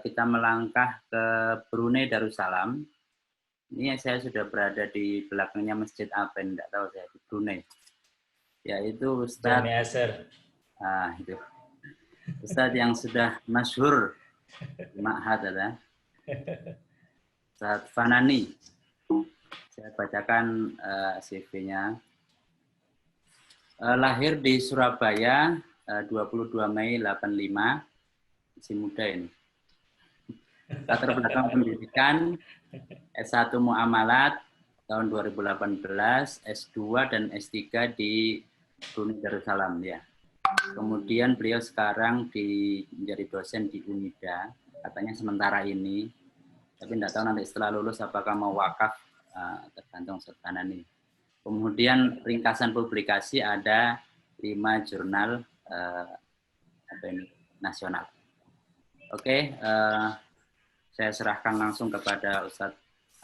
kita melangkah ke Brunei Darussalam. Ini saya sudah berada di belakangnya Masjid apa, tidak tahu saya, di Brunei. Yaitu Jami Ustadz, Asar. itu Ustadz yang sudah masyhur di Ma'had, Ustadz Fanani. Saya bacakan CV-nya. Lahir di Surabaya 22 Mei 85, masih muda ini. Latar belakang pendidikan S1 Muamalat tahun 2018, S2 dan S3 di Brunei Darussalam ya. Kemudian beliau sekarang menjadi dosen di UNIDA, katanya sementara ini. Tapi tidak tahu nanti setelah lulus apakah mau wakaf, tergantung Ustadz ini. Kemudian ringkasan publikasi ada 5 jurnal nasional. Oke, saya serahkan langsung kepada Ustadz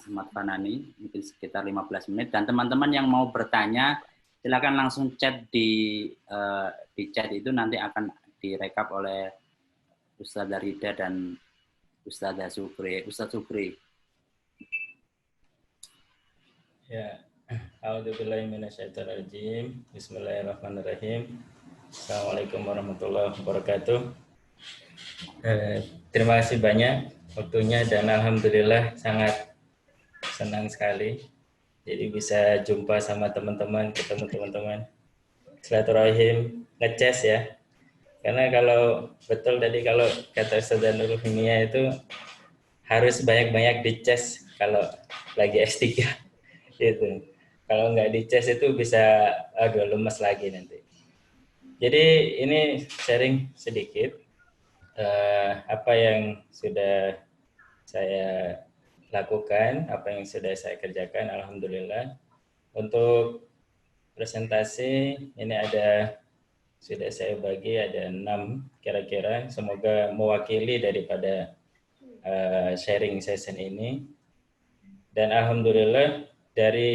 Ahmad Fanani, mungkin sekitar 15 menit. Dan teman-teman yang mau bertanya, silakan langsung chat di chat itu, nanti akan direkap oleh Ustadz Rida dan Ustadz Sukri. Ya, a'udzubillahi minasyaitonirrajim. Bismillahirrahmanirrahim. Assalamualaikum warahmatullahi wabarakatuh. Terima kasih banyak waktunya dan alhamdulillah sangat senang sekali. Jadi bisa jumpa sama teman-teman, ketemu teman-teman. Silaturahim, ngeces ya. Karena kalau betul tadi kalau kata Ustaz Nurul Himia itu harus banyak-banyak dices kalau lagi S3 gitu. Kalau nggak dices itu bisa lemes lagi nanti. Jadi ini sharing sedikit apa yang sudah saya lakukan, apa yang sudah saya kerjakan, alhamdulillah. Untuk presentasi ini sudah saya bagi ada 6 kira-kira, semoga mewakili daripada sharing session ini. Dan alhamdulillah dari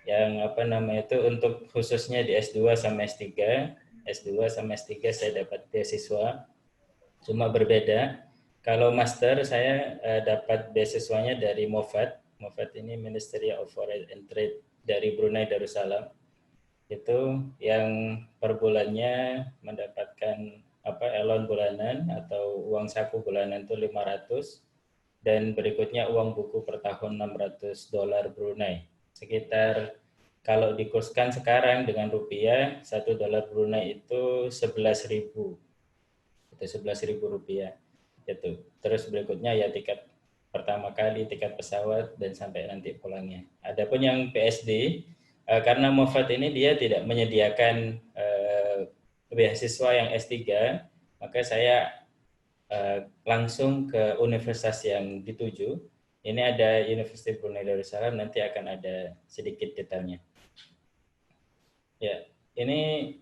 yang untuk khususnya di S2 sama S3 saya dapat beasiswa, cuma berbeda. Kalau master saya dapat beasiswanya dari MOFAD ini Ministry of Foreign and Trade dari Brunei Darussalam. Itu yang per bulannya mendapatkan elon bulanan atau uang saku bulanan itu 500, dan berikutnya uang buku per tahun $600 Brunei. Sekitar kalau dikurskan sekarang dengan rupiah, $1 Brunei itu 11.000. Itu 11.000 rupiah. Itu. Terus berikutnya ya tiket pertama kali, tiket pesawat, dan sampai nanti pulangnya. Adapun yang PSD, karena MOFAD ini dia tidak menyediakan beasiswa yang S3, maka saya langsung ke universitas yang dituju. Ini ada University Brunei Darussalam, nanti akan ada sedikit detailnya. Ya, ini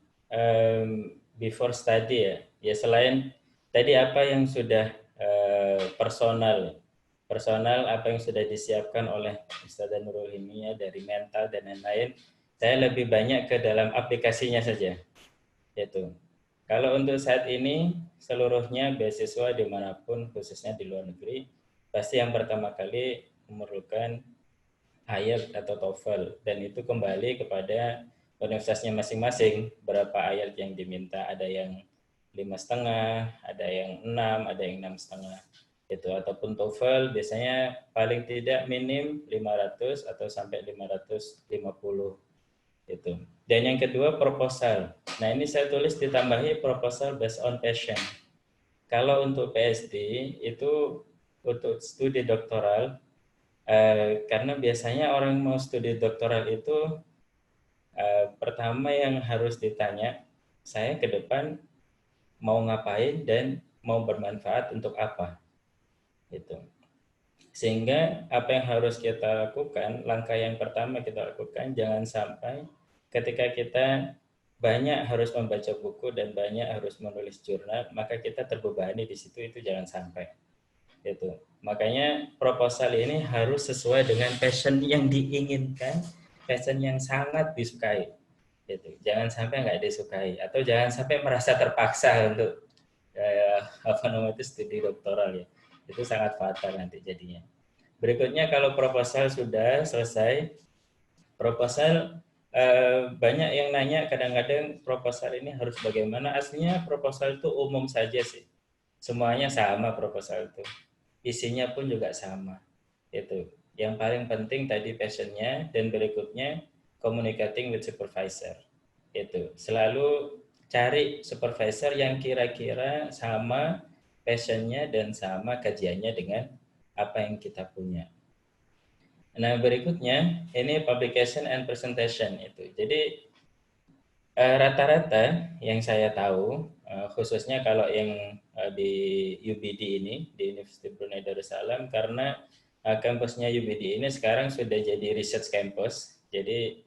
before study ya. Ya selain tadi apa yang sudah personal apa yang sudah disiapkan oleh Ustazah Nurul Himia dari mental dan lain-lain, saya lebih banyak ke dalam aplikasinya saja. Yaitu kalau untuk saat ini seluruhnya beasiswa dimanapun, khususnya di luar negeri, pasti yang pertama kali memerlukan IELTS atau TOEFL, dan itu kembali kepada universitasnya masing-masing berapa IELTS yang diminta. Ada yang 5,5, ada yang 6, ada yang 6,5. Itu ataupun TOEFL biasanya paling tidak minim 500 atau sampai 550 itu. Dan yang kedua proposal. Nah ini saya tulis ditambahi proposal based on passion. Kalau untuk PSD itu untuk studi doktoral, karena biasanya orang mau studi doktoral itu pertama yang harus ditanya, saya ke depan mau ngapain dan mau bermanfaat untuk apa. Itu. Sehingga apa yang harus kita lakukan, langkah yang pertama kita lakukan, jangan sampai ketika kita banyak harus membaca buku dan banyak harus menulis jurnal, maka kita terbebani di situ, itu jangan sampai. Itu. Makanya proposal ini harus sesuai dengan passion yang diinginkan, passion yang sangat disukai. Gitu. Jangan sampai nggak disukai, atau jangan sampai merasa terpaksa untuk studi doktoral ya. Itu sangat fatal nanti jadinya. Berikutnya kalau proposal sudah selesai, proposal banyak yang nanya kadang-kadang proposal ini harus bagaimana. Aslinya proposal itu umum saja sih. Semuanya sama proposal itu. Isinya pun juga sama. Itu. Yang paling penting tadi passionnya, dan berikutnya communicating with supervisor. Itu. Selalu cari supervisor yang kira-kira sama passionnya dan sama kajiannya dengan apa yang kita punya. Nah, berikutnya ini publication and presentation itu. Jadi rata-rata yang saya tahu, khususnya kalau yang di UBD ini, di University Brunei Darussalam, karena kampusnya UBD ini sekarang sudah jadi research campus. Jadi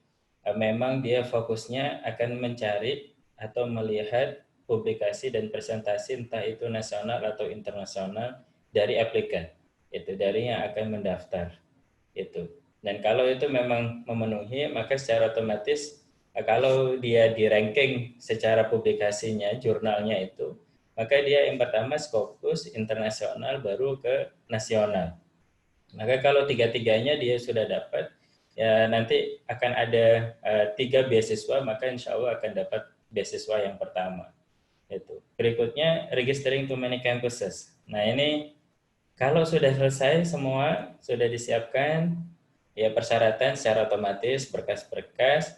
memang dia fokusnya akan mencari atau melihat publikasi dan presentasi entah itu nasional atau internasional dari aplikan. Itu dari yang akan mendaftar. Itu. Dan kalau itu memang memenuhi, maka secara otomatis kalau dia di ranking secara publikasinya, jurnalnya itu, maka dia yang pertama Scopus internasional baru ke nasional. Maka kalau tiga-tiganya dia sudah dapat, ya nanti akan ada 3 beasiswa, maka insya Allah akan dapat beasiswa yang pertama. Itu. Berikutnya registering to many campuses. Nah ini kalau sudah selesai semua, sudah disiapkan, ya persyaratan secara otomatis, berkas-berkas,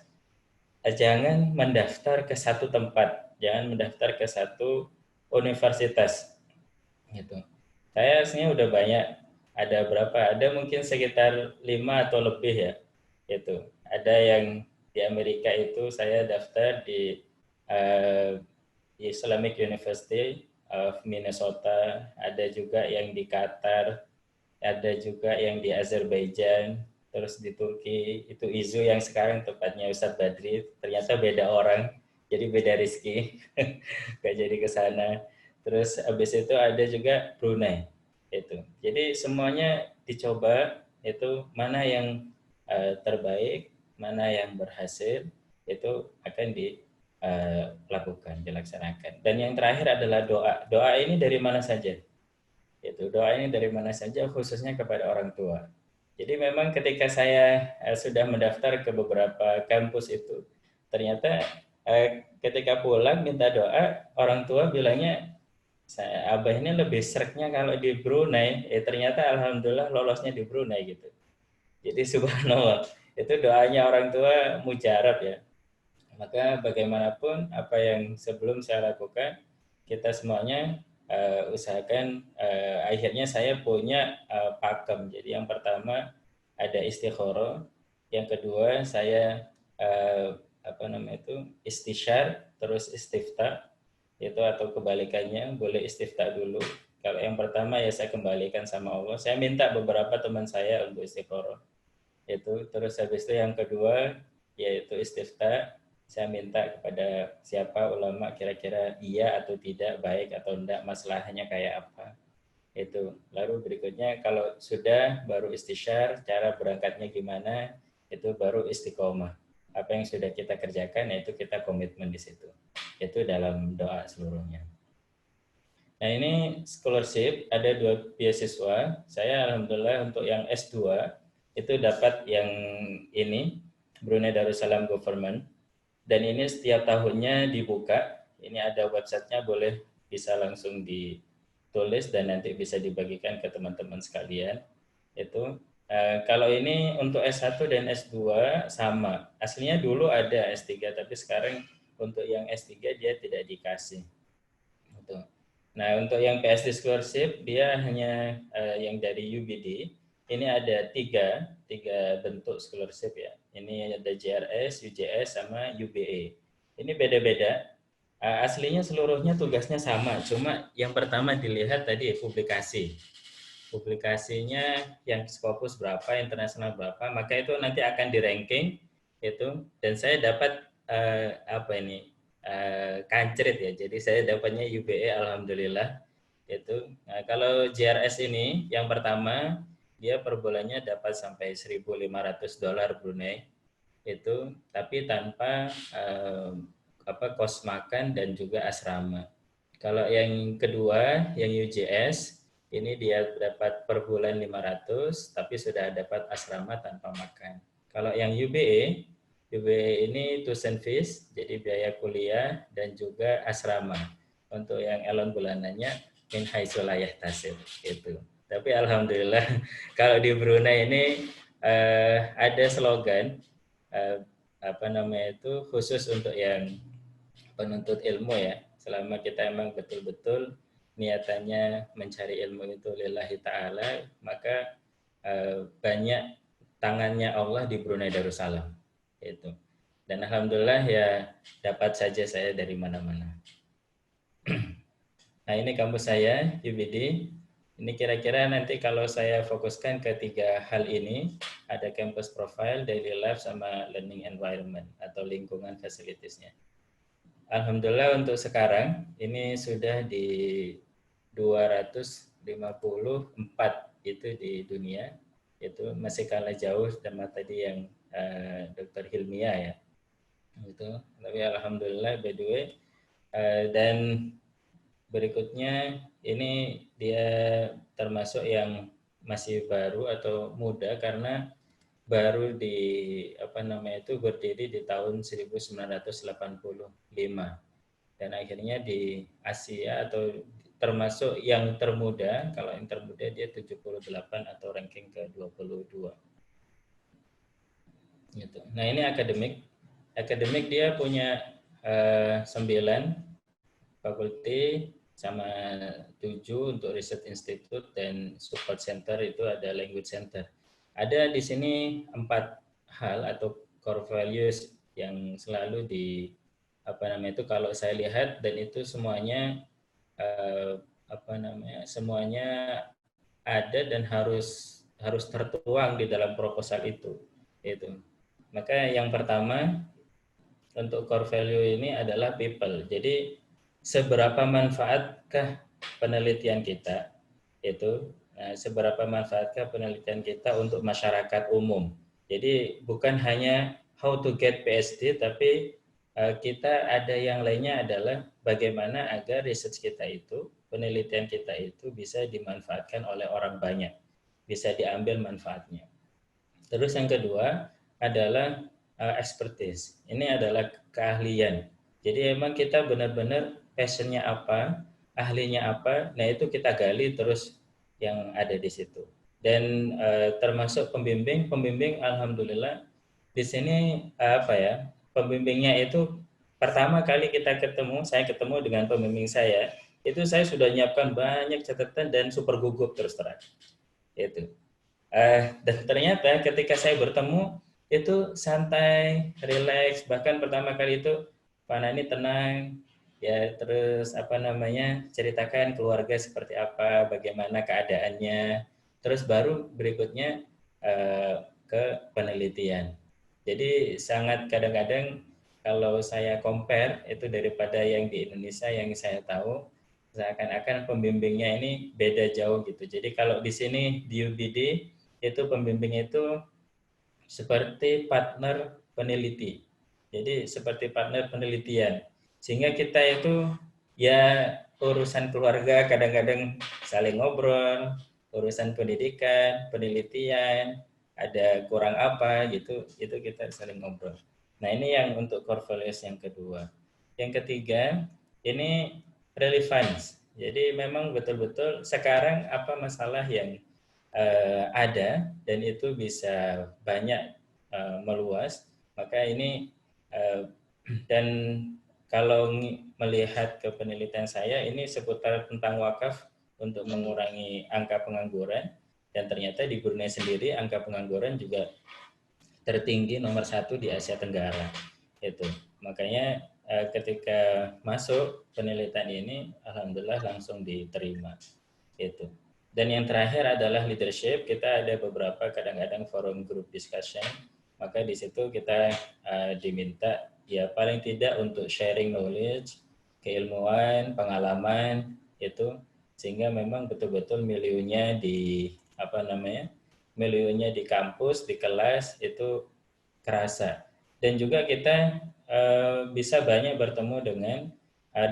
jangan mendaftar ke satu tempat, jangan mendaftar ke satu universitas. Gitu. Saya sebenarnya udah banyak, ada berapa? Ada mungkin sekitar 5 atau lebih ya. Itu. Ada yang di Amerika itu saya daftar di Islamic University of Minnesota, ada juga yang di Qatar, ada juga yang di Azerbaijan, terus di Turki, itu IZU yang sekarang tempatnya Ustadz Badri, ternyata beda orang, jadi beda rezeki, gak jadi ke sana. Terus habis itu ada juga Brunei, itu. Jadi semuanya dicoba, itu mana yang terbaik, mana yang berhasil, itu akan dilakukan, dilaksanakan. Dan yang terakhir adalah doa. Doa ini dari mana saja? Itu doa ini dari mana saja, khususnya kepada orang tua. Jadi memang ketika saya sudah mendaftar ke beberapa kampus itu, ternyata ketika pulang minta doa, orang tua bilangnya, abah ini lebih sreknya kalau di Brunei, ternyata alhamdulillah lolosnya di Brunei gitu. Jadi subhanallah, itu doanya orang tua mujarab ya. Maka bagaimanapun apa yang sebelum saya lakukan, kita semuanya usahakan akhirnya saya punya pakem. Jadi yang pertama ada istikharah, yang kedua saya istisyar, terus istifta, itu atau kebalikannya, boleh istifta dulu. Kalau yang pertama ya saya kembalikan sama Allah. Saya minta beberapa teman saya untuk istikharah. Itu terus habis itu yang kedua yaitu istifta. Saya minta kepada siapa ulama kira-kira iya atau tidak, baik atau tidak, masalahnya kayak apa. Itu. Lalu berikutnya kalau sudah baru istisyar, cara berangkatnya gimana, itu baru istiqomah. Apa yang sudah kita kerjakan, yaitu kita komitmen di situ. Itu dalam doa seluruhnya. Nah ini scholarship, ada 2 beasiswa. Saya alhamdulillah untuk yang S2, itu dapat yang ini, Brunei Darussalam Government. Dan ini setiap tahunnya dibuka. Ini ada websitenya, boleh bisa langsung ditulis dan nanti bisa dibagikan ke teman-teman sekalian. Itu kalau ini untuk S1 dan S2 sama. Aslinya dulu ada S3, tapi sekarang untuk yang S3 dia tidak dikasih. Gitu. Nah untuk yang PSD scholarship dia hanya yang dari UBD. Ini ada tiga bentuk scholarship ya. Ini ada JRS, UJS, sama UBE. Ini beda-beda. Aslinya seluruhnya tugasnya sama, cuma yang pertama dilihat tadi publikasi. Publikasinya yang Scopus berapa, internasional berapa, maka itu nanti akan di ranking itu. Dan saya dapat kancret ya. Jadi saya dapatnya UBE alhamdulillah. Itu. Nah, kalau JRS ini yang pertama dia per bulannya dapat sampai $1.500 Brunei itu, tapi tanpa kos makan dan juga asrama Kalau yang kedua, yang UJS, ini dia dapat per bulan 500, tapi sudah dapat asrama tanpa makan. Kalau yang UBE ini tuition fees, jadi biaya kuliah dan juga asrama. Untuk yang elon bulanannya, min haitsu la yahtasib, gitu. Tapi alhamdulillah kalau di Brunei ini ada slogan apa namanya itu khusus untuk yang penuntut ilmu ya. Selama kita emang betul-betul niatannya mencari ilmu itu lillahi ta'ala, maka banyak tangannya Allah di Brunei Darussalam. Itu. Dan alhamdulillah ya dapat saja saya dari mana-mana. Nah ini kampus saya, UBD. Ini kira-kira nanti kalau saya fokuskan ke 3 hal ini, ada campus profile, daily life, sama learning environment atau lingkungan fasilitiesnya. Alhamdulillah untuk sekarang ini sudah di 254 itu di dunia, itu masih kalah jauh sama tadi yang Dr. Hilmia ya. Itu, tapi alhamdulillah by the way. Dan berikutnya ini dia termasuk yang masih baru atau muda karena baru di apa namanya itu berdiri di tahun 1985 dan akhirnya di Asia atau termasuk yang termuda. Kalau yang termuda dia 78 atau ranking ke-22 gitu. Nah ini akademik dia punya 9 fakulti sama 7 untuk research institute dan support center itu ada language center. Ada di sini 4 hal atau core values yang selalu di apa namanya itu kalau saya lihat, dan itu semuanya semuanya ada dan harus tertuang di dalam proposal itu. Maka yang pertama untuk core value ini adalah people. Jadi seberapa manfaatkah penelitian kita itu, seberapa manfaatkah penelitian kita untuk masyarakat umum. Jadi bukan hanya how to get PhD, tapi kita ada yang lainnya adalah bagaimana agar research kita itu, penelitian kita itu bisa dimanfaatkan oleh orang banyak, bisa diambil manfaatnya. Terus yang kedua adalah expertise. Ini adalah keahlian. Jadi emang kita benar-benar passionnya apa, ahlinya apa, nah itu kita gali terus yang ada di situ. Dan termasuk pembimbing alhamdulillah di sini pembimbingnya itu pertama kali saya ketemu dengan pembimbing saya, itu saya sudah nyiapkan banyak catatan dan super gugup terus terang. Itu. Dan ternyata ketika saya bertemu itu santai, rileks, bahkan pertama kali itu Pak Nani tenang, ya terus ceritakan keluarga seperti apa, bagaimana keadaannya, terus baru berikutnya ke penelitian. Jadi sangat kadang-kadang kalau saya compare itu daripada yang di Indonesia yang saya tahu, seakan-akan pembimbingnya ini beda jauh gitu. Jadi kalau di sini di UBD itu pembimbing itu seperti partner peneliti. Jadi seperti partner penelitian. Sehingga kita itu ya urusan keluarga kadang-kadang saling ngobrol, urusan pendidikan, penelitian, ada kurang apa gitu, itu kita saling ngobrol. Nah, ini yang untuk core values yang kedua. Yang ketiga, ini relevance. Jadi memang betul-betul sekarang apa masalah yang ada dan itu bisa banyak meluas, maka ini dan kalau melihat ke penelitian saya ini seputar tentang wakaf untuk mengurangi angka pengangguran, dan ternyata di Brunei sendiri angka pengangguran juga tertinggi nomor 1 di Asia Tenggara. Itu makanya ketika masuk penelitian ini alhamdulillah langsung diterima. Itu. Dan yang terakhir adalah leadership. Kita ada beberapa kadang-kadang forum group discussion, maka di situ kita diminta ya paling tidak untuk sharing knowledge, keilmuan, pengalaman itu, sehingga memang betul-betul miliunya di miliunya di kampus, di kelas itu kerasa. Dan juga kita bisa banyak bertemu dengan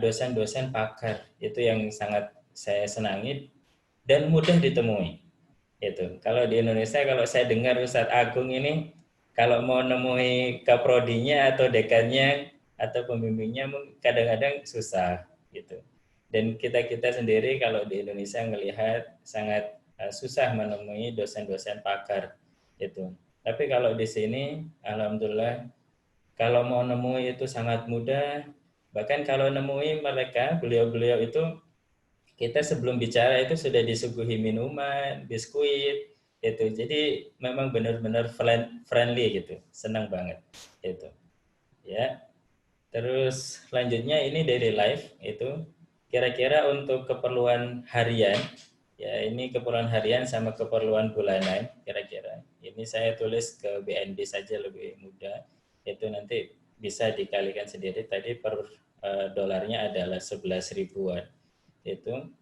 dosen-dosen pakar. Itu yang sangat saya senangi dan mudah ditemui. Itu. Kalau di Indonesia, kalau saya dengar Ustadz Agung ini, kalau mau nemui kaprodinya atau dekannya atau pembimbingnya kadang-kadang susah gitu. Dan kita sendiri kalau di Indonesia melihat sangat susah menemui dosen-dosen pakar itu. Tapi kalau di sini, alhamdulillah, kalau mau nemui itu sangat mudah. Bahkan kalau nemui mereka, beliau-beliau itu, kita sebelum bicara itu sudah disuguhi minuman, biskuit, itu. Jadi memang benar-benar friendly gitu, senang banget itu. Ya. Terus selanjutnya ini daily life itu kira-kira untuk keperluan harian, ya ini keperluan harian sama keperluan bulanan kira-kira. Ini saya tulis ke BNB saja lebih mudah. Itu nanti bisa dikalikan sendiri. Tadi per dolarnya adalah 11 ribuan. Itu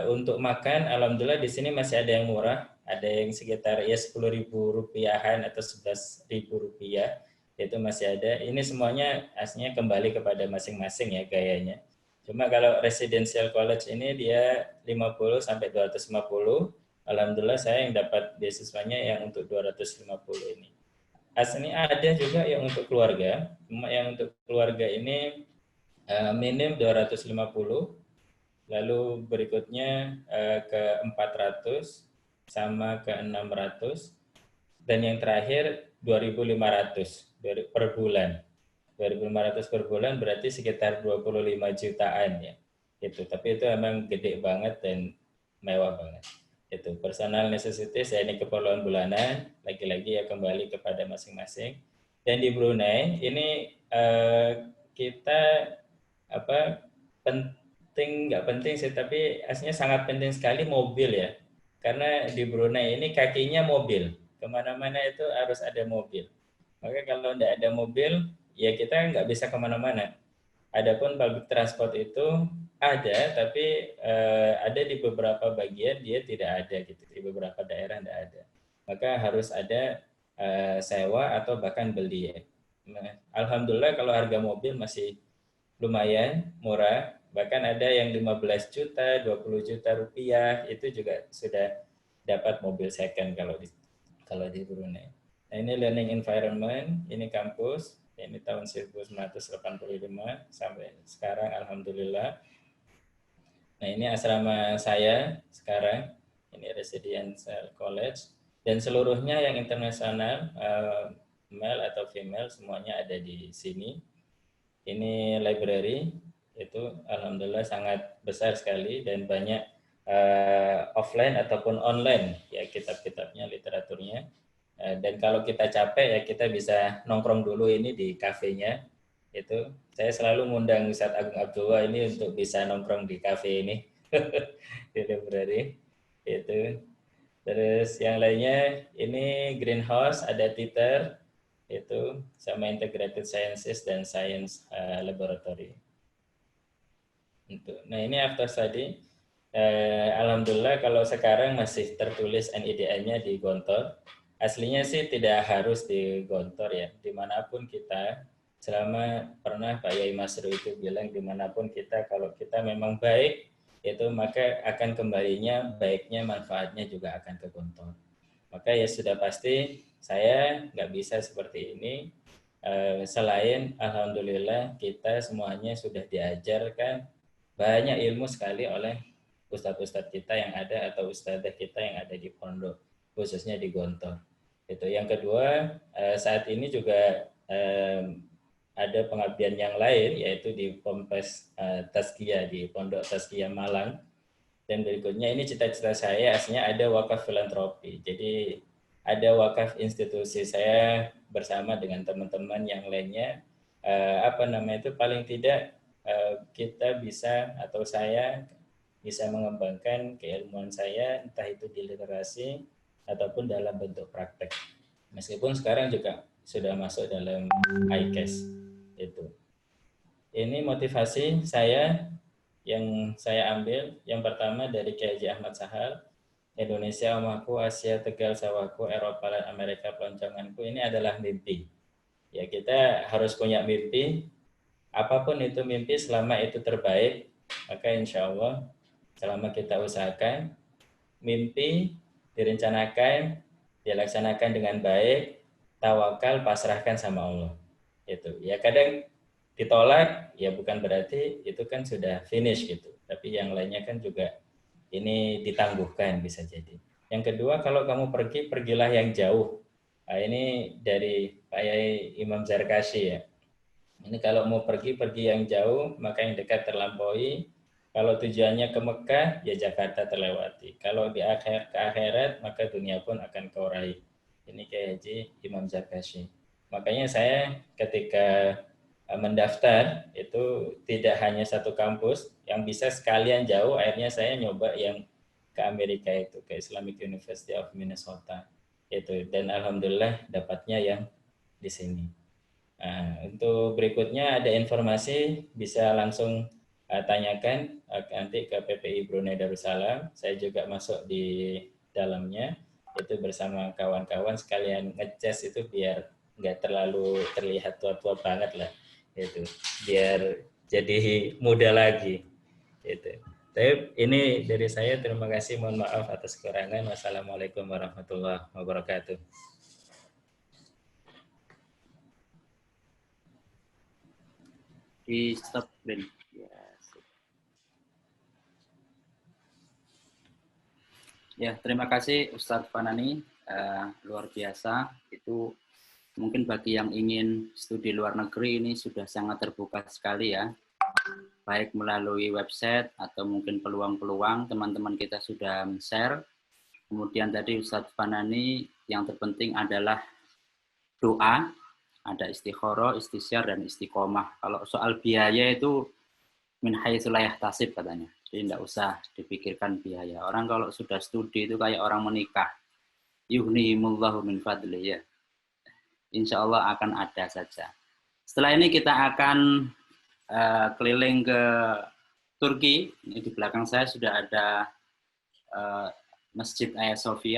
untuk makan, alhamdulillah di sini masih ada yang murah, ada yang sekitar ya 10.000 rupiahan atau 11.000 rupiah, itu masih ada. Ini semuanya aslinya kembali kepada masing-masing ya gayanya. Cuma kalau residential college ini dia 50 sampai 250. Alhamdulillah saya yang dapat beasiswanya yang untuk 250 ini. Aslinya ada juga yang untuk keluarga, cuma yang untuk keluarga ini minim 250. Lalu berikutnya ke 400 sama ke 600 dan yang terakhir 2.500 per bulan. 2.500 per bulan berarti sekitar 25 jutaan ya. Itu, tapi itu emang gede banget dan mewah banget. Itu personal necessities ya, ini keperluan bulanan, lagi-lagi ya kembali kepada masing-masing. Dan di Brunei ini kita penting nggak penting sih, tapi aslinya sangat penting sekali mobil ya, karena di Brunei ini kakinya mobil, kemana-mana itu harus ada mobil. Maka kalau nggak ada mobil ya kita nggak bisa kemana-mana. Adapun public transport itu ada, tapi ada di beberapa bagian dia tidak ada gitu, di beberapa daerah tidak ada. Maka harus ada sewa atau bahkan beli ya. Nah, alhamdulillah kalau harga mobil masih lumayan murah, bahkan ada yang 15 juta, 20 juta rupiah, itu juga sudah dapat mobil second kalau di Brunei. Nah, ini learning environment, ini kampus, ini tahun 1985 sampai sekarang alhamdulillah. Nah, ini asrama saya sekarang, ini residential college, dan seluruhnya yang internasional, male atau female, semuanya ada di sini. Ini library, itu alhamdulillah sangat besar sekali dan banyak offline ataupun online ya kitab-kitabnya, literaturnya. Dan kalau kita capek ya kita bisa nongkrong dulu ini di kafenya. Itu saya selalu ngundang Ustadz Agung Abdullah ini untuk bisa nongkrong di kafe ini di library itu. Terus yang lainnya ini greenhouse, ada teeter itu sama integrated sciences dan science laboratory. Nah ini after study, alhamdulillah kalau sekarang masih tertulis NIDA-nya di Gontor. Aslinya sih tidak harus di Gontor ya, dimanapun kita, selama pernah Pak Yai Masru itu bilang dimanapun kita, kalau kita memang baik, itu maka akan kembalinya baiknya, manfaatnya juga akan ke Gontor. Maka ya sudah pasti saya nggak bisa seperti ini selain alhamdulillah kita semuanya sudah diajarkan banyak ilmu sekali oleh ustadz-ustadz kita yang ada atau ustadzah kita yang ada di pondok, khususnya di Gontor. Itu. Yang kedua, saat ini juga ada pengabdian yang lain, yaitu di Ponpes Tazkiyah, di Pondok Tazkiyah Malang. Dan berikutnya ini cita-cita saya aslinya ada wakaf filantropi. Jadi ada wakaf institusi, saya bersama dengan teman-teman yang lainnya, paling tidak kita bisa atau saya bisa mengembangkan keilmuan saya, entah itu di literasi ataupun dalam bentuk praktek. Meskipun sekarang juga sudah masuk dalam ICAS itu. Ini motivasi saya yang saya ambil. Yang pertama dari Kiai Haji Ahmad Sahal, Indonesia Omahku, Asia Tegal Sawahku, Eropa dan Amerika Peloncanganku, ini adalah mimpi. Ya kita harus punya mimpi. apapun itu mimpi selama itu terbaik, maka insya Allah selama kita usahakan, mimpi direncanakan, dilaksanakan dengan baik, tawakal, pasrahkan sama Allah. Itu ya, kadang ditolak ya bukan berarti itu kan sudah finish gitu, tapi yang lainnya kan juga ini ditangguhkan bisa jadi. Yang kedua, kalau kamu pergi, pergilah yang jauh. Nah, ini dari Pak Yai Imam Zarkashi ya. Ini kalau mau pergi, pergi yang jauh, maka yang dekat terlampaui. Kalau tujuannya ke Mekah, ya Jakarta terlewati. Kalau ke akhirat, maka dunia pun akan kau raih. Ini kayak Haji Imam Zarkashi. Makanya saya ketika mendaftar, itu tidak hanya satu kampus, yang bisa sekalian jauh, akhirnya saya nyoba yang ke Amerika itu, ke Islamic University of Minnesota. Itu, dan alhamdulillah dapatnya yang di sini. Nah, untuk berikutnya ada informasi bisa langsung tanyakan nanti ke PPI Brunei Darussalam. Saya juga masuk di dalamnya itu bersama kawan-kawan sekalian ngecas itu biar nggak terlalu terlihat tua-tua banget lah itu, biar jadi muda lagi itu. Tapi ini dari saya, terima kasih, mohon maaf atas kekurangan. Wassalamualaikum warahmatullahi wabarakatuh. Di stop screen. Ya, terima kasih Ustadz Fanani, luar biasa. Itu mungkin bagi yang ingin studi luar negeri ini sudah sangat terbuka sekali ya, baik melalui website atau mungkin peluang-peluang teman-teman kita sudah share. Kemudian tadi Ustadz Fanani yang terpenting adalah doa, ada istikharah, istisyar, dan istiqomah. Kalau soal biaya itu min haitsu la yahtasib katanya. Jadi tidak usah dipikirkan biaya. Orang kalau sudah studi itu kayak orang menikah. Yuhnihimullahu min fadli ya. Insya Allah akan ada saja. Setelah ini kita akan keliling ke Turki. Ini di belakang saya sudah ada Masjid Hagia Sophia.